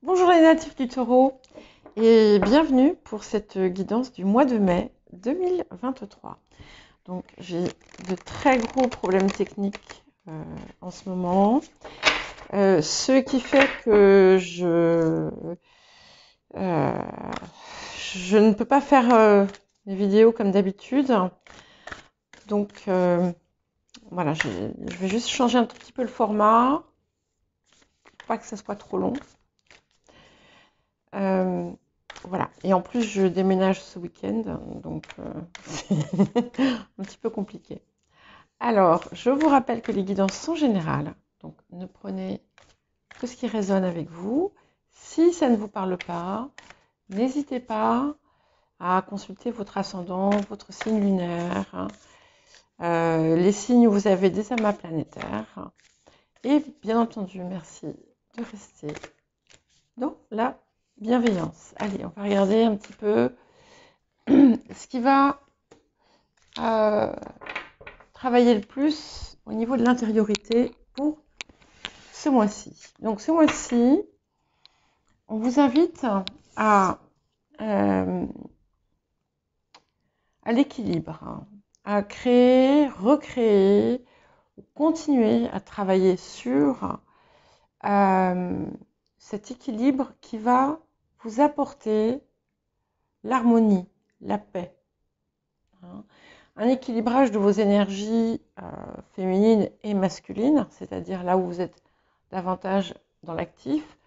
Bonjour les natifs du Taureau et bienvenue pour cette guidance du mois de mai 2023. Donc j'ai de très gros problèmes techniques en ce moment, ce qui fait que je ne peux pas faire des vidéos comme d'habitude. Donc voilà, je vais juste changer un tout petit peu le format, pour pas que ça soit trop long. Voilà, et en plus je déménage ce week-end, donc c'est un petit peu compliqué. Alors, je vous rappelle que les guidances sont générales, donc ne prenez que ce qui résonne avec vous. Si ça ne vous parle pas, n'hésitez pas à consulter votre ascendant, votre signe lunaire, les signes où vous avez des amas planétaires. Et bien entendu, merci de rester dans la bienveillance. Allez, on va regarder un petit peu ce qui va travailler le plus au niveau de l'intériorité pour ce mois-ci. Donc ce mois-ci, on vous invite à l'équilibre, à créer, recréer, continuer à travailler sur cet équilibre qui va vous apporter l'harmonie, la paix. Un équilibrage de vos énergies féminines et masculines, c'est-à-dire là où vous êtes davantage dans l'actif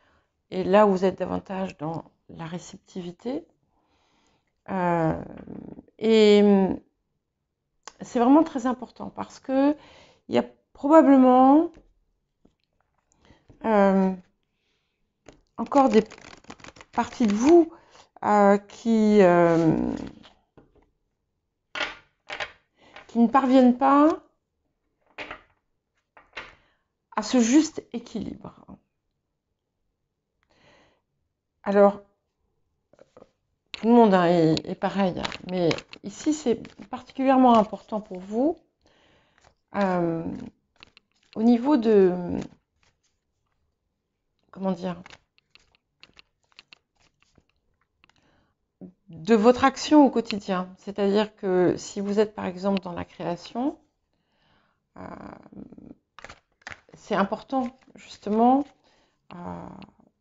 et là où vous êtes davantage dans la réceptivité. Et c'est vraiment très important parce que il y a probablement encore des parties de vous qui ne parviennent pas à ce juste équilibre. Alors, tout le monde est pareil, mais ici c'est particulièrement important pour vous au niveau de, comment dire, de votre action au quotidien. C'est-à-dire que si vous êtes par exemple dans la création, c'est important justement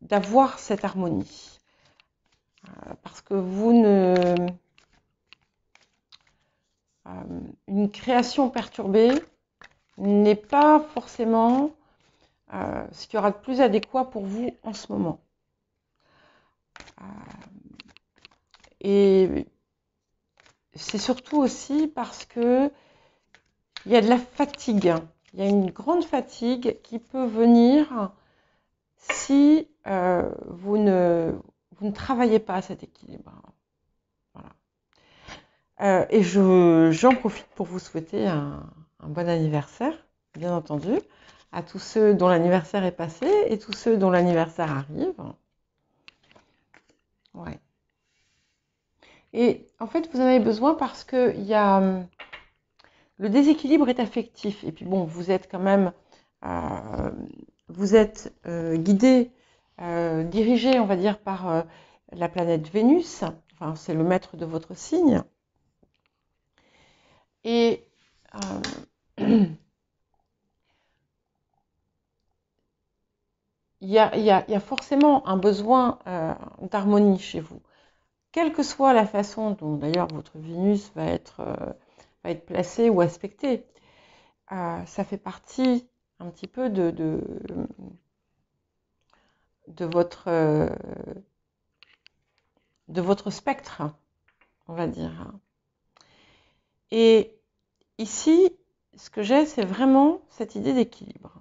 d'avoir cette harmonie. Parce que une création perturbée n'est pas forcément ce qui aura de plus adéquat pour vous en ce moment. Et c'est surtout aussi parce que il y a de la fatigue. Il y a une grande fatigue qui peut venir si vous ne travaillez pas cet équilibre. Voilà. Et j'en profite pour vous souhaiter un bon anniversaire, bien entendu, à tous ceux dont l'anniversaire est passé et tous ceux dont l'anniversaire arrive. Ouais. Et en fait, vous en avez besoin parce que le déséquilibre est affectif. Et puis bon, vous êtes quand même, vous êtes guidé, dirigé, on va dire, par la planète Vénus. Enfin, c'est le maître de votre signe. Et il y a forcément un besoin d'harmonie chez vous. Quelle que soit la façon dont d'ailleurs votre Vénus va être placée ou aspectée, ça fait partie un petit peu de votre spectre, on va dire. Et ici, ce que j'ai, c'est vraiment cette idée d'équilibre.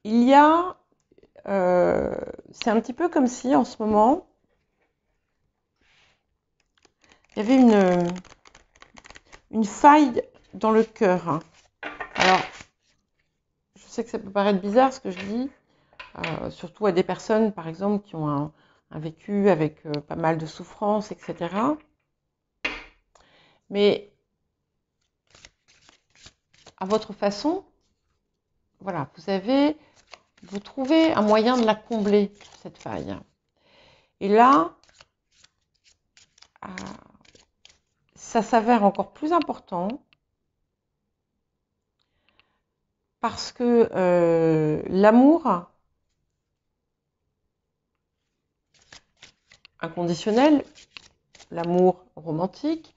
Il y a, c'est un petit peu comme si en ce moment, il y avait une faille dans le cœur. Alors, je sais que ça peut paraître bizarre ce que je dis, surtout à des personnes, par exemple, qui ont un vécu avec pas mal de souffrances, etc. Mais à votre façon, voilà, vous trouvez un moyen de la combler, cette faille. Et là, ça s'avère encore plus important parce que l'amour inconditionnel, l'amour romantique,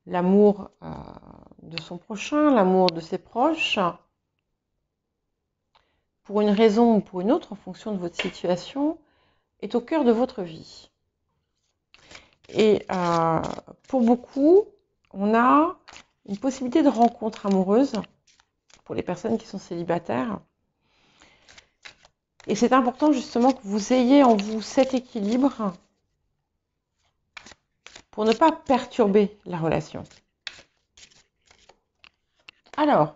l'amour de son prochain, l'amour de ses proches, pour une raison ou pour une autre, en fonction de votre situation, est au cœur de votre vie. Et pour beaucoup, on a une possibilité de rencontre amoureuse pour les personnes qui sont célibataires. Et c'est important justement que vous ayez en vous cet équilibre pour ne pas perturber la relation. Alors,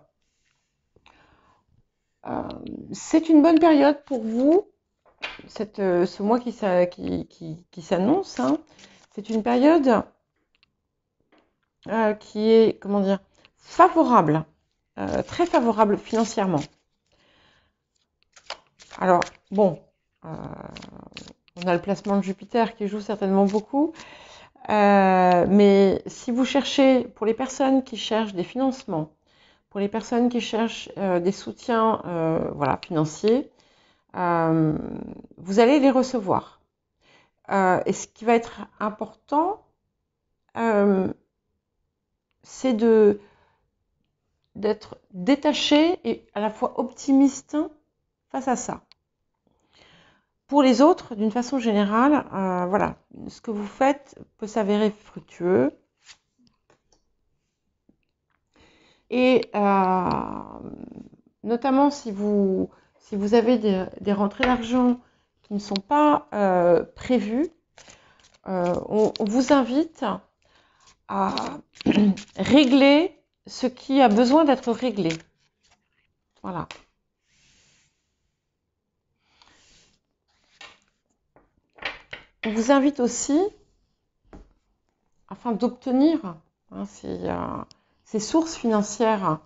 c'est une bonne période pour vous, ce mois qui s'annonce. Hein. C'est une période qui est, comment dire, favorable, très favorable financièrement. Alors, bon, on a le placement de Jupiter qui joue certainement beaucoup, mais si vous cherchez, pour les personnes qui cherchent des financements, pour les personnes qui cherchent des soutiens voilà, financiers, vous allez les recevoir. Et ce qui va être important, c'est d'être détaché et à la fois optimiste face à ça. Pour les autres, d'une façon générale, voilà, ce que vous faites peut s'avérer fructueux. Et notamment si vous avez des rentrées d'argent qui ne sont pas prévues, on vous invite à régler ce qui a besoin d'être réglé. Voilà. On vous invite aussi, afin d'obtenir ces sources financières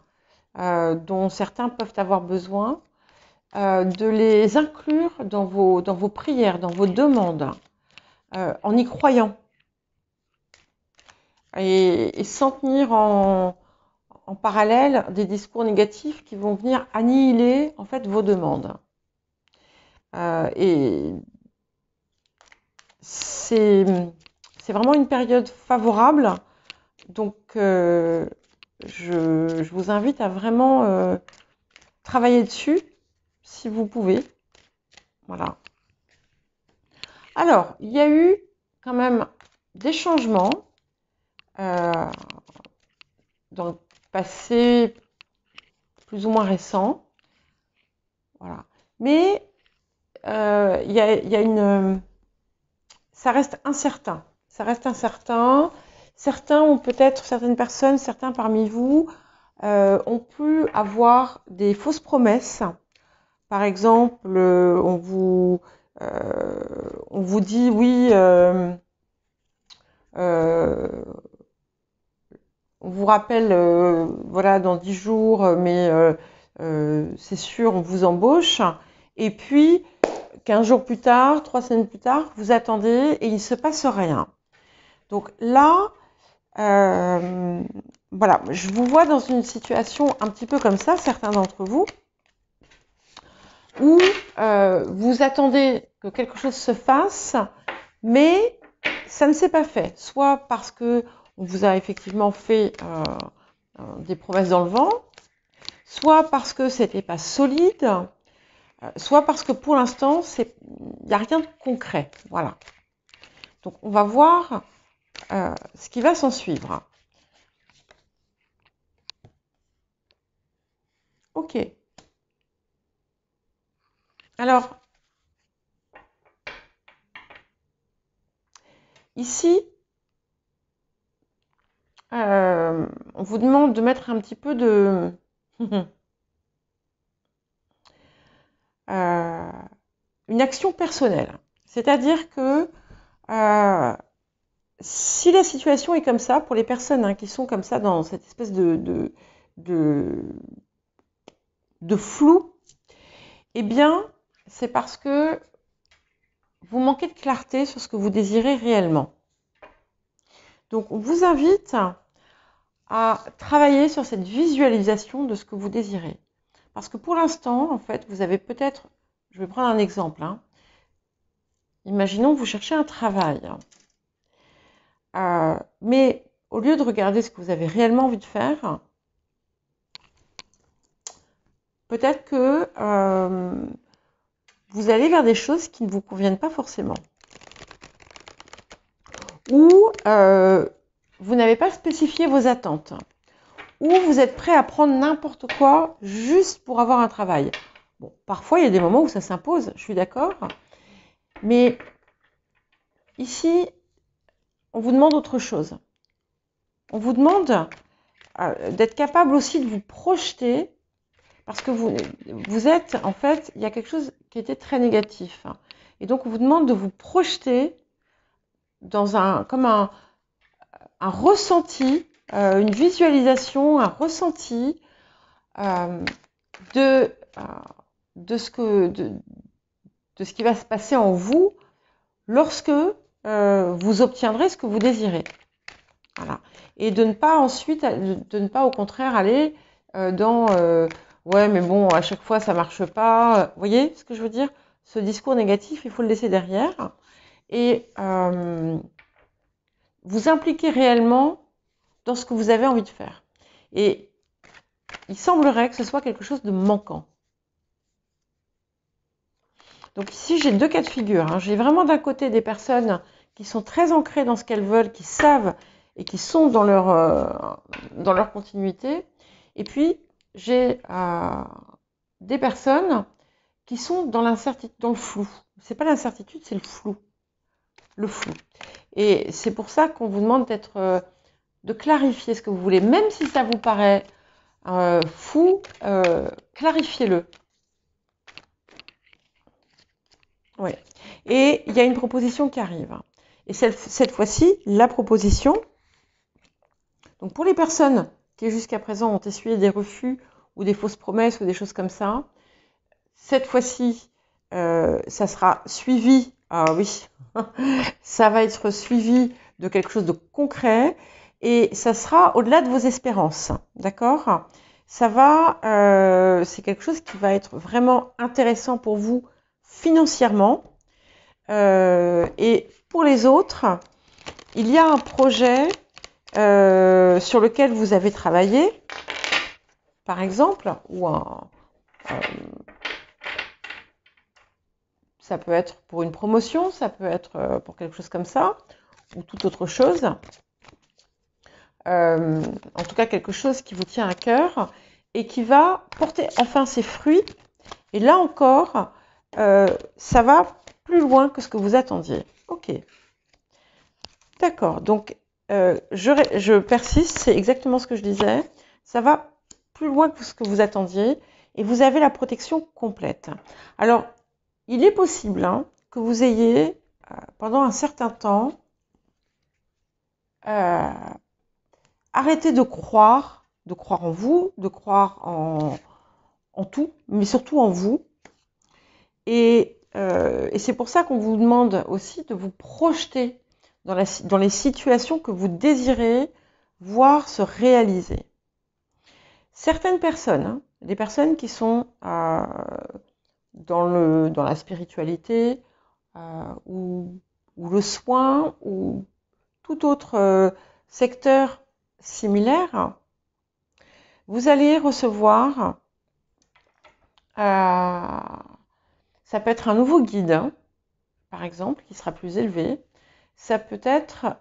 dont certains peuvent avoir besoin, de les inclure dans vos prières, dans vos demandes, en y croyant. Et sans tenir en parallèle des discours négatifs qui vont venir annihiler en fait vos demandes. Et c'est vraiment une période favorable, donc je vous invite à vraiment travailler dessus si vous pouvez. Voilà. Alors, il y a eu quand même des changements dans le passé plus ou moins récent. Voilà. Mais il y a une... ça reste incertain. Ça reste incertain. Certaines personnes, certains parmi vous, ont pu avoir des fausses promesses. Par exemple, on vous dit oui, on vous rappelle, voilà, dans 10 jours, mais c'est sûr, on vous embauche. Et puis, 15 jours plus tard, 3 semaines plus tard, vous attendez et il ne se passe rien. Donc là, voilà, je vous vois dans une situation un petit peu comme ça, certains d'entre vous, où vous attendez que quelque chose se fasse, mais ça ne s'est pas fait. Soit parce que on vous a effectivement fait des promesses dans le vent, soit parce que c'était pas solide, soit parce que pour l'instant, il n'y a rien de concret. Voilà. Donc on va voir ce qui va s'en suivre. Ok. Alors, ici, on vous demande de mettre un petit peu de... une action personnelle. C'est-à-dire que si la situation est comme ça, pour les personnes qui sont comme ça dans cette espèce de de flou, eh bien, c'est parce que vous manquez de clarté sur ce que vous désirez réellement. Donc, on vous invite à travailler sur cette visualisation de ce que vous désirez. Parce que pour l'instant, en fait, vous avez peut-être, je vais prendre un exemple, hein. Imaginons que vous cherchez un travail. Mais au lieu de regarder ce que vous avez réellement envie de faire, peut-être que vous allez vers des choses qui ne vous conviennent pas forcément. Ou vous n'avez pas spécifié vos attentes. Ou vous êtes prêt à prendre n'importe quoi juste pour avoir un travail. Bon, parfois, il y a des moments où ça s'impose, je suis d'accord. Mais ici, on vous demande autre chose. On vous demande d'être capable aussi de vous projeter, parce que vous êtes, en fait, il y a quelque chose qui était très négatif. Et donc, on vous demande de vous projeter dans comme un ressenti, une visualisation, un ressenti de ce qui va se passer en vous lorsque vous obtiendrez ce que vous désirez. Voilà. Et de ne pas ensuite, de ne pas au contraire aller dans ouais, mais bon, à chaque fois ça marche pas. Vous voyez ce que je veux dire? Ce discours négatif, il faut le laisser derrière et vous impliquer réellement dans ce que vous avez envie de faire. Et il semblerait que ce soit quelque chose de manquant. Donc ici, j'ai deux cas de figure, hein. J'ai vraiment d'un côté des personnes qui sont très ancrées dans ce qu'elles veulent, qui savent et qui sont dans leur continuité. Et puis, j'ai des personnes qui sont dans l'incertitude, dans le flou. C'est pas l'incertitude, c'est le flou. Le flou. Et c'est pour ça qu'on vous demande de clarifier ce que vous voulez. Même si ça vous paraît fou, clarifiez-le. Ouais. Et il y a une proposition qui arrive. Et cette fois-ci, la proposition, donc pour les personnes qui jusqu'à présent ont essuyé des refus ou des fausses promesses ou des choses comme ça, cette fois-ci, ça sera suivi, ah oui, ça va être suivi de quelque chose de concret et ça sera au-delà de vos espérances, d'accord? Ça va, c'est quelque chose qui va être vraiment intéressant pour vous financièrement. Et pour les autres, il y a un projet sur lequel vous avez travaillé, par exemple, ou ça peut être pour une promotion, ça peut être pour quelque chose comme ça, ou toute autre chose. En tout cas, quelque chose qui vous tient à cœur et qui va porter enfin ses fruits. Et là encore, ça va plus loin que ce que vous attendiez. Ok. D'accord. Donc, je persiste, c'est exactement ce que je disais. Ça va plus loin que ce que vous attendiez et vous avez la protection complète. Alors, il est possible que vous ayez, pendant un certain temps, arrêté de croire en vous, de croire en tout, mais surtout en vous. Et c'est pour ça qu'on vous demande aussi de vous projeter dans les situations que vous désirez voir se réaliser. Certaines personnes, des personnes qui sont dans la spiritualité ou le soin ou tout autre secteur similaire, vous allez recevoir, ça peut être un nouveau guide, par exemple, qui sera plus élevé. Ça peut être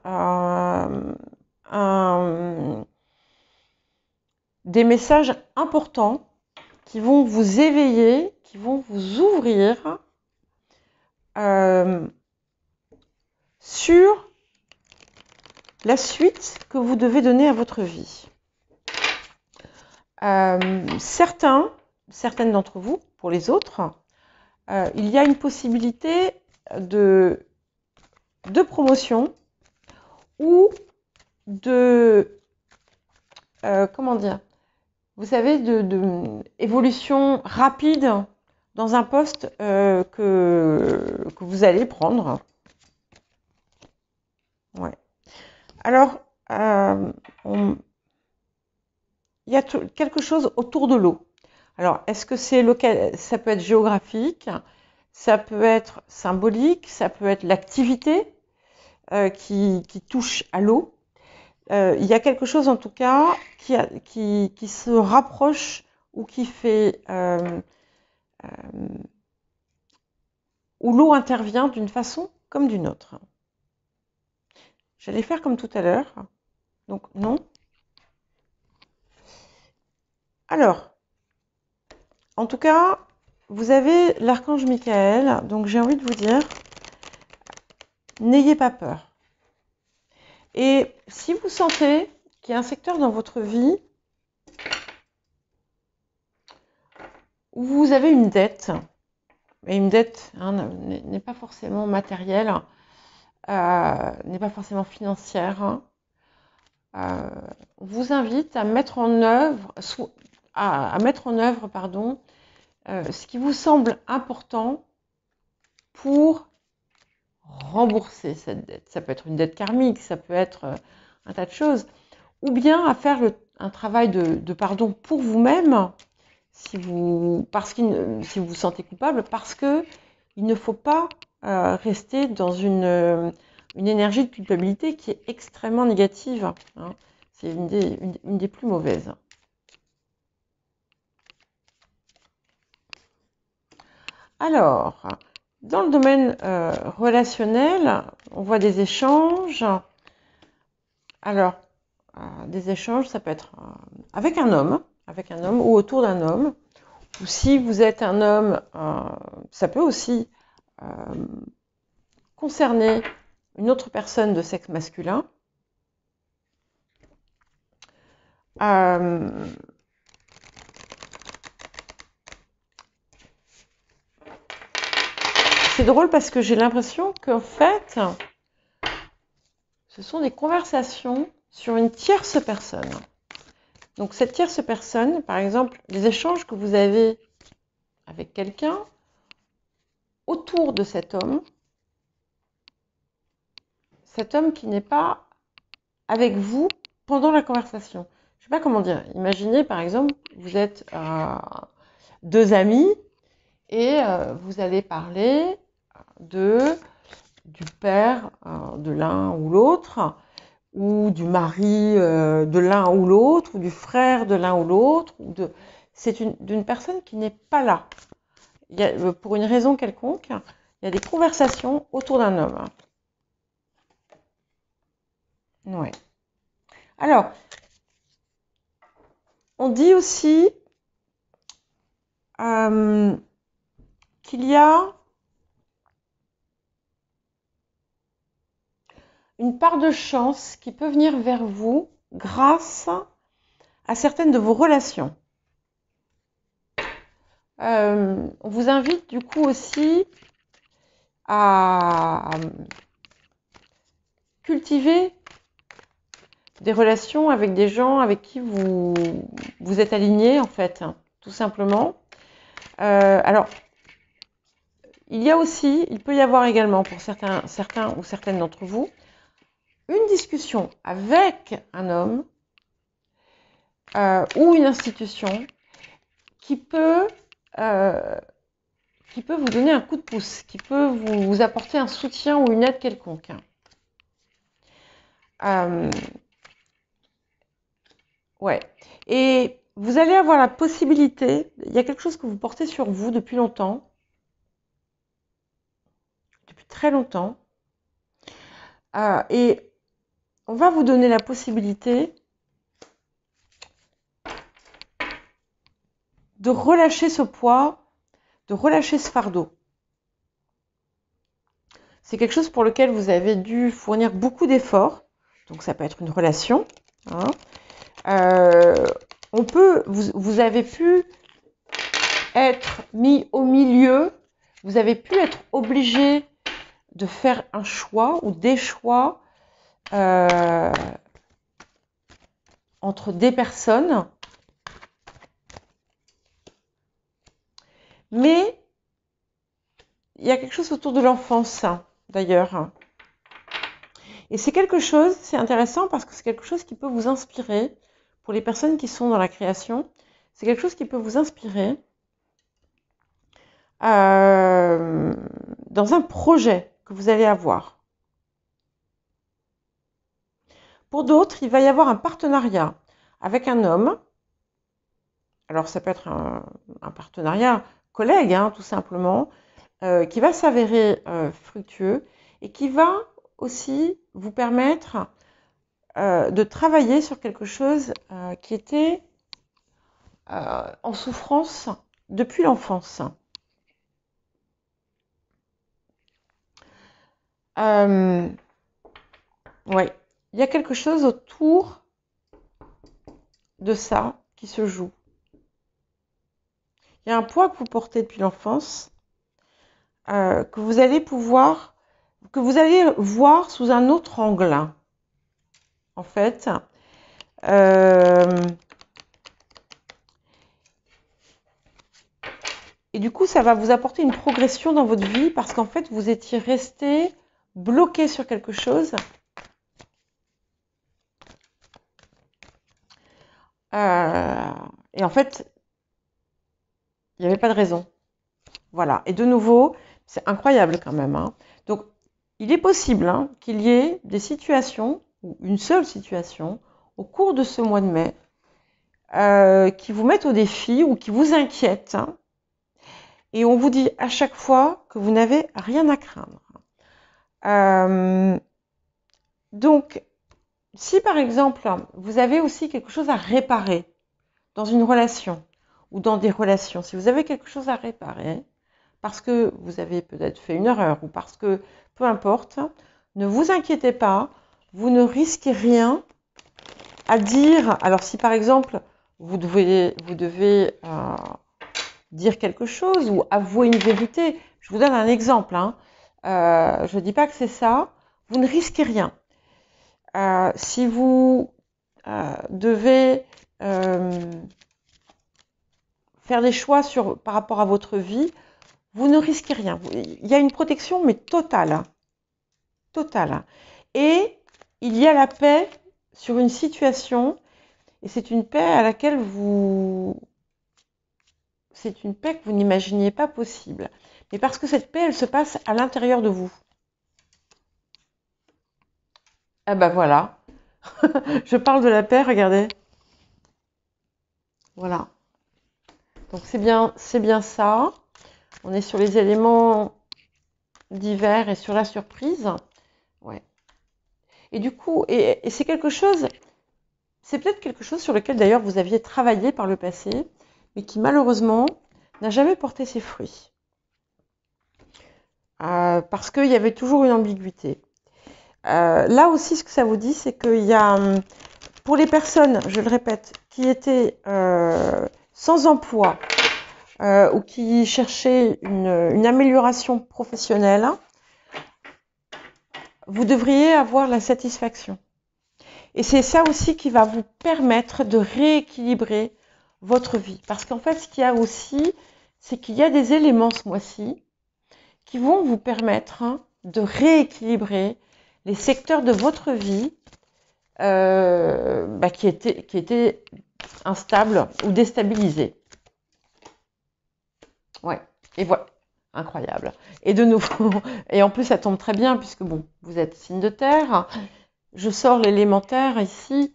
des messages importants qui vont vous éveiller, qui vont vous ouvrir sur la suite que vous devez donner à votre vie. Certaines d'entre vous, pour les autres, il y a une possibilité de promotion ou de comment dire, vous savez, évolution rapide dans un poste que vous allez prendre. Ouais. Alors, il y a quelque chose autour de l'eau. Alors, est-ce que c'est local? Ça peut être géographique, ça peut être symbolique, ça peut être l'activité qui touche à l'eau. Il y a quelque chose en tout cas qui se rapproche ou qui fait où l'eau intervient d'une façon comme d'une autre. J'allais faire comme tout à l'heure, donc non. Alors, en tout cas, vous avez l'archange Michael, donc j'ai envie de vous dire, n'ayez pas peur. Et si vous sentez qu'il y a un secteur dans votre vie où vous avez une dette, et une dette n'est pas forcément matérielle, n'est pas forcément financière, on vous invite à mettre en œuvre, ce qui vous semble important pour rembourser cette dette. Ça peut être une dette karmique, ça peut être un tas de choses, ou bien à faire un travail de pardon pour vous-même, si vous vous sentez coupable, parce que il ne faut pas rester dans une énergie de culpabilité qui est extrêmement négative. Hein. C'est une des plus mauvaises. Alors, dans le domaine relationnel, on voit des échanges. Alors, des échanges, ça peut être avec un homme ou autour d'un homme. Ou si vous êtes un homme, ça peut aussi concerner une autre personne de sexe masculin. C'est drôle parce que j'ai l'impression qu'en fait, ce sont des conversations sur une tierce personne. Donc cette tierce personne, par exemple, les échanges que vous avez avec quelqu'un autour de cet homme qui n'est pas avec vous pendant la conversation. Je ne sais pas comment dire. Imaginez par exemple, vous êtes deux amis et vous allez parler du père de l'un ou l'autre, ou du mari de l'un ou l'autre, ou du frère de l'un ou l'autre. C'est d'une personne qui n'est pas là. Pour une raison quelconque, il y a des conversations autour d'un homme. Ouais. Alors, on dit aussi qu'il y a une part de chance qui peut venir vers vous grâce à certaines de vos relations. On vous invite du coup aussi à cultiver des relations avec des gens avec qui vous êtes aligné en fait, tout simplement. Alors, il peut y avoir également pour certains ou certaines d'entre vous, une discussion avec un homme ou une institution qui peut vous donner un coup de pouce, qui peut vous apporter un soutien ou une aide quelconque. Ouais. Et vous allez avoir la possibilité, il y a quelque chose que vous portez sur vous depuis longtemps, depuis très longtemps, et on va vous donner la possibilité de relâcher ce poids, de relâcher ce fardeau. C'est quelque chose pour lequel vous avez dû fournir beaucoup d'efforts. Donc ça peut être une relation. Hein. Vous avez pu être mis au milieu, vous avez pu être obligé de faire un choix ou des choix entre des personnes Mais il y a quelque chose autour de l'enfance, d'ailleurs. Et c'est quelque chose, c'est intéressant parce que c'est quelque chose qui peut vous inspirer, pour les personnes qui sont dans la création, c'est quelque chose qui peut vous inspirer dans un projet que vous allez avoir. Pour d'autres, il va y avoir un partenariat avec un homme. Alors ça peut être un partenariat collègue, hein, tout simplement, qui va s'avérer fructueux et qui va aussi vous permettre de travailler sur quelque chose qui était en souffrance depuis l'enfance. Ouais, il y a quelque chose autour de ça qui se joue. Il y a un poids que vous portez depuis l'enfance, que vous allez voir sous un autre angle, en fait. Et du coup, ça va vous apporter une progression dans votre vie parce qu'en fait, vous étiez resté bloqué sur quelque chose. Et en fait, il n'y avait pas de raison. Voilà. Et de nouveau, c'est incroyable quand même, hein. Donc, il est possible qu'il y ait des situations, ou une seule situation, au cours de ce mois de mai, qui vous mettent au défi ou qui vous inquiètent. Et on vous dit à chaque fois que vous n'avez rien à craindre. Donc, si par exemple, vous avez aussi quelque chose à réparer dans une relation ou dans des relations, si vous avez quelque chose à réparer, parce que vous avez peut-être fait une erreur ou parce que, peu importe, ne vous inquiétez pas, vous ne risquez rien à dire. Alors si par exemple, vous devez dire quelque chose ou avouer une vérité, je vous donne un exemple, je ne dis pas que c'est ça, vous ne risquez rien. Si vous devez faire des choix par rapport à votre vie, vous ne risquez rien. Il y a une protection, mais totale. Totale. Et il y a la paix sur une situation, et c'est une paix à laquelle c'est une paix que vous n'imaginiez pas possible. Mais parce que cette paix, elle se passe à l'intérieur de vous. Ah ben voilà. Je parle de la paix, regardez. Voilà. Donc c'est bien ça. On est sur les éléments divers et sur la surprise. Ouais. Et du coup, et c'est quelque chose, c'est peut-être quelque chose sur lequel d'ailleurs vous aviez travaillé par le passé, mais qui malheureusement n'a jamais porté ses fruits. Parce qu'il y avait toujours une ambiguïté. Là aussi, ce que ça vous dit, c'est qu'il y a, pour les personnes, je le répète, qui étaient sans emploi ou qui cherchaient une amélioration professionnelle, vous devriez avoir la satisfaction. Et c'est ça aussi qui va vous permettre de rééquilibrer votre vie. Parce qu'en fait, ce qu'il y a aussi, c'est qu'il y a des éléments ce mois-ci qui vont vous permettre de rééquilibrer les secteurs de votre vie qui étaient instables ou déstabilisés. Ouais, et voilà, incroyable. Et de nouveau, et en plus ça tombe très bien puisque bon, vous êtes signe de terre. Je sors l'élémentaire ici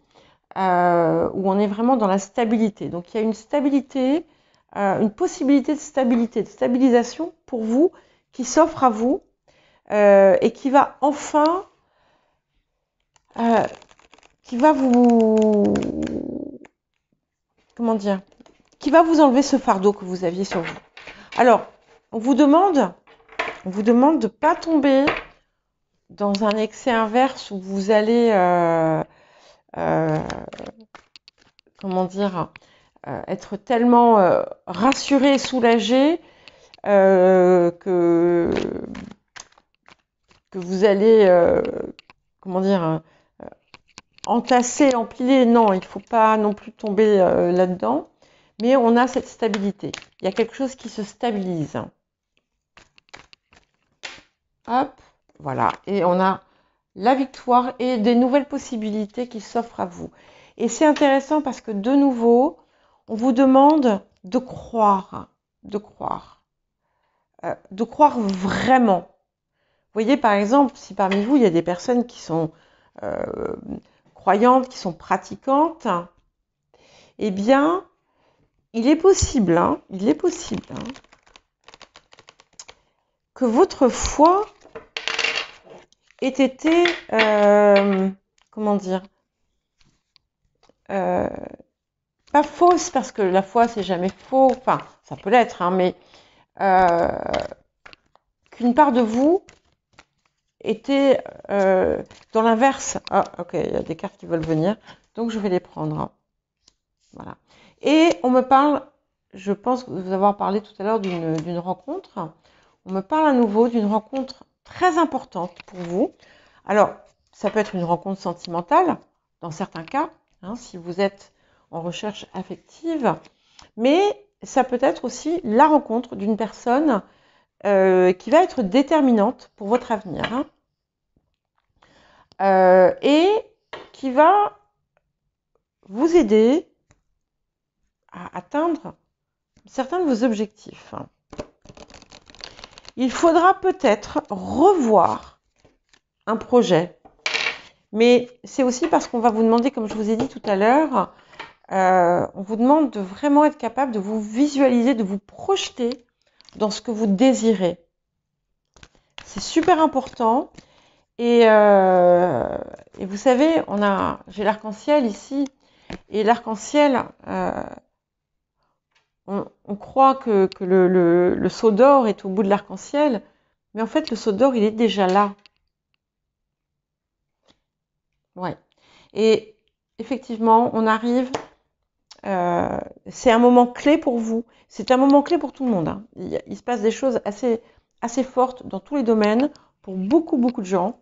où on est vraiment dans la stabilité. Donc il y a une stabilité, une possibilité de stabilité, de stabilisation pour vous qui s'offre à vous et qui va enfin, qui va vous, comment dire, qui va vous enlever ce fardeau que vous aviez sur vous. Alors, on vous demande de ne pas tomber dans un excès inverse où vous allez, comment dire, être tellement rassuré et soulagé que vous allez, comment dire, entasser, empiler. Non, il ne faut pas non plus tomber là-dedans. mais on a cette stabilité. Il y a quelque chose qui se stabilise. Hop, voilà. Et on a la victoire et des nouvelles possibilités qui s'offrent à vous. Et c'est intéressant parce que de nouveau, on vous demande de croire, de croire vraiment. Vous voyez, par exemple, si parmi vous, il y a des personnes qui sont croyantes, qui sont pratiquantes, eh bien, il est possible que votre foi ait été, comment dire, pas fausse, parce que la foi, c'est jamais faux, enfin, ça peut l'être, hein, mais qu'une part de vous était dans l'inverse. Ah, ok, il y a des cartes qui veulent venir, donc je vais les prendre. Hein. Voilà. Et on me parle, je pense vous avoir parlé tout à l'heure d'une rencontre. On me parle à nouveau d'une rencontre très importante pour vous. Alors, ça peut être une rencontre sentimentale, dans certains cas, hein, si vous êtes en recherche affective, mais ça peut être aussi la rencontre d'une personne qui va être déterminante pour votre avenir. Hein. Et qui va vous aider à atteindre certains de vos objectifs. Il faudra peut-être revoir un projet, mais c'est aussi parce qu'on va vous demander, comme je vous ai dit tout à l'heure, on vous demande de vraiment être capable de vous visualiser, de vous projeter dans ce que vous désirez. C'est super important. Et vous savez, j'ai l'arc-en-ciel ici, et l'arc-en-ciel, on croit que le seau d'or est au bout de l'arc-en-ciel, mais en fait, le seau d'or, il est déjà là. Ouais. Et effectivement, on arrive, c'est un moment clé pour vous, c'est un moment clé pour tout le monde. Hein. Il se passe des choses assez fortes dans tous les domaines, pour beaucoup, beaucoup de gens.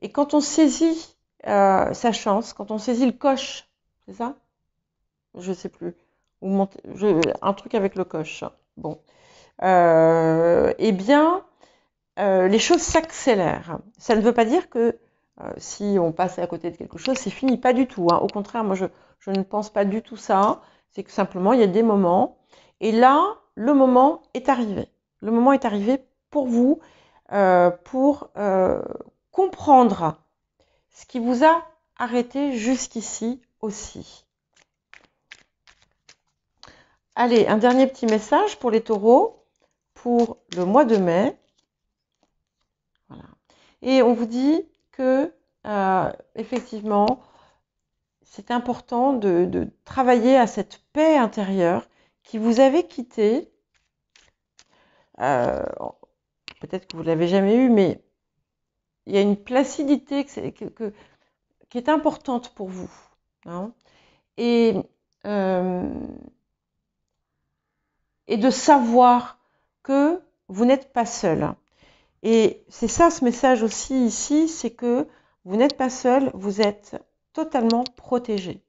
Et quand on saisit sa chance, quand on saisit le coche, c'est ça? Je sais plus. Un truc avec le coche. Bon. Eh bien, les choses s'accélèrent. Ça ne veut pas dire que si on passe à côté de quelque chose, c'est fini. Pas du tout. Hein. Au contraire, moi, je ne pense pas du tout ça. C'est que simplement, il y a des moments. Et là, le moment est arrivé. Le moment est arrivé pour vous, pour comprendre ce qui vous a arrêté jusqu'ici aussi. Allez, un dernier petit message pour les taureaux, pour le mois de mai. Voilà. Et on vous dit que, effectivement, c'est important de travailler à cette paix intérieure qui vous avait quitté. Peut-être que vous ne l'avez jamais eu, mais il y a une placidité qui est importante pour vous. Hein. Et de savoir que vous n'êtes pas seul. Et c'est ça ce message aussi ici, c'est que vous n'êtes pas seul, vous êtes totalement protégé.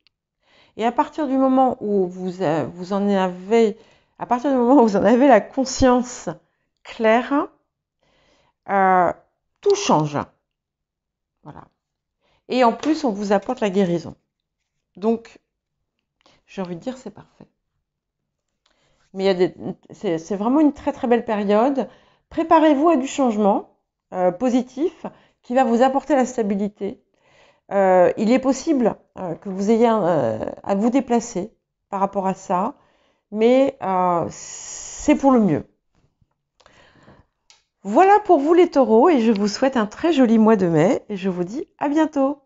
Et à partir du moment où vous en avez la conscience claire, tout change. Voilà. Et en plus, on vous apporte la guérison. Donc, j'ai envie de dire, c'est parfait. Mais c'est vraiment une très très belle période. Préparez-vous à du changement positif qui va vous apporter la stabilité. Il est possible que vous ayez à vous déplacer par rapport à ça, mais c'est pour le mieux. Voilà pour vous les taureaux et je vous souhaite un très joli mois de mai et je vous dis à bientôt.